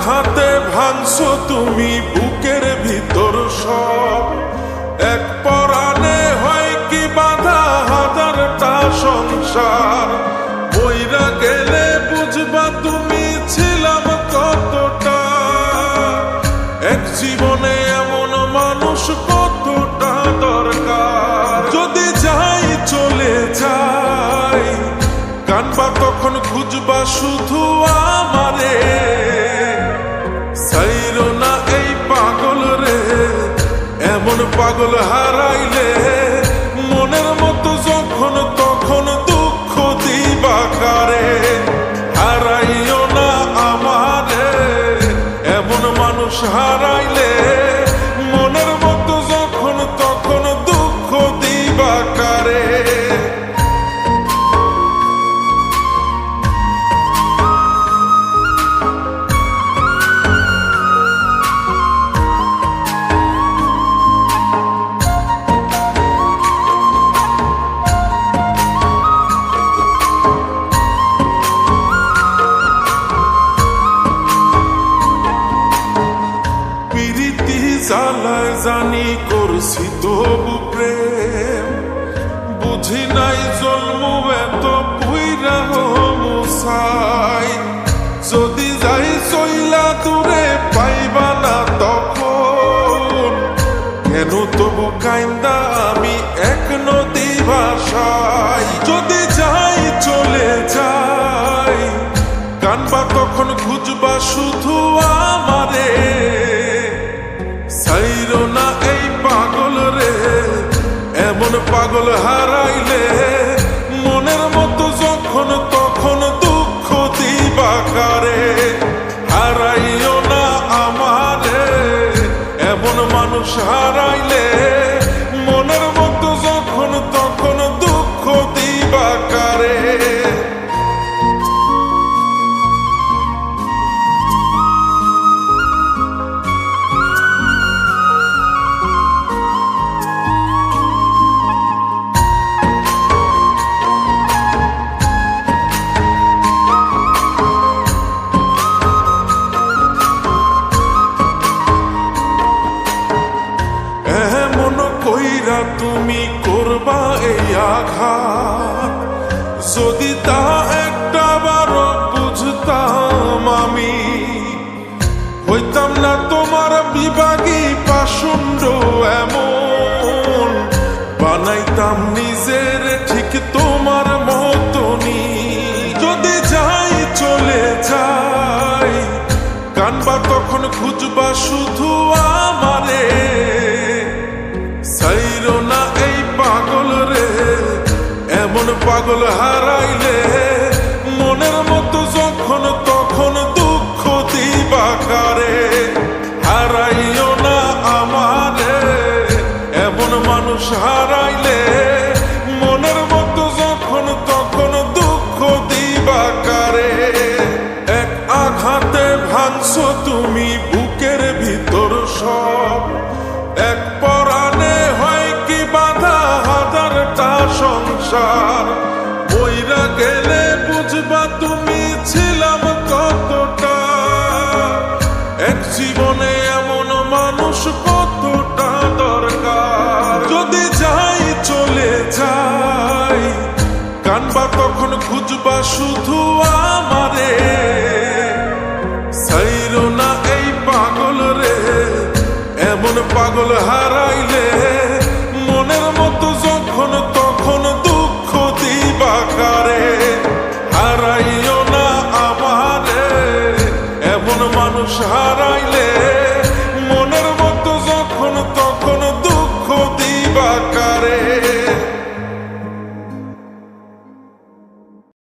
আঘাতে ভাঙছো তুমি বুকের ভিতর সব, এক পরাণে হয় কি বাধা হাজারটা সংসার। বইরা গেলে বুঝবা তুমি ছিলাম কতটা, এক জীবনে এমন মানুষ কতটা দরকার। যদি যাই চলে যাই কানবা তখন খুঁজবা শুধু আমারে, সাইরো না এই পাগল রে, এমন পাগল হারাইলে মনের মতো যখন তখন দুঃখ দিবা কারে। হারাইও না আমারে, এমন মানুষ হারাইলে মনের মতো যখন তখন দুঃখ দিবা কারে। জ্বালায় জানি করছি তবু প্রেম, বুঝি নাই জন্ম এত পুইরা মুসাই। যদি যাই চইলা দূরে পাইবা না তখন, কেন তবু কাইন্দা আমি এক নদী ভাষাই। যদি যাই চলে যাই কানবা তখন খুঁজবা শুধু আমারে, সাইরো না এই পাগল রে, এমন পাগল হারাইলে মনের মতো যখন তখন দুঃখ দিবা কারে। হারাইও না আমারে, এমন মানুষ হারাইলে মনের মতো যখন তখন দুঃখ দিবা কারে। তুমি করবা এই আঘাত, যদি তা একটা বারো বুঝতাম আমি, হইতাম না তোমার বিভাগী পাষণ্ড এমন। বানাইতাম নিজের ঠিক তোমার মতনই। যদি যাই চলে যাই কানবা তখন খুঁজবা শুধু আমারে, সাইরো না এই পাগল রে, এমন পাগল হারাইলে মনের মতো যখন তখন দুঃখ দিবা কারে। হারাইও না আমারে, এমন মানুষ হারাইলে মনের মতো যখন তখন দুঃখ দিবা কারে। এক আঘাতে ভাঙছো তুমি বুকের ভিতর সব, এক পরাণে হয় কি বাধা হাজারটা সংসার। বইরা গেলে বুঝবা তুমি ছিলাম কতটা, এক জীবনে এমন মানুষ কতটা দরকার। যদি যাই চলে যাই কানবা তখন খুঁজবা শুধু আমারে, সাইরো না এই পাগল রে, এমন পাগল হারাইলে মনের মতো যখন তখন দুঃখ দিবা কারে। হারাইও না আমারে, এমন মানুষ হারাইলে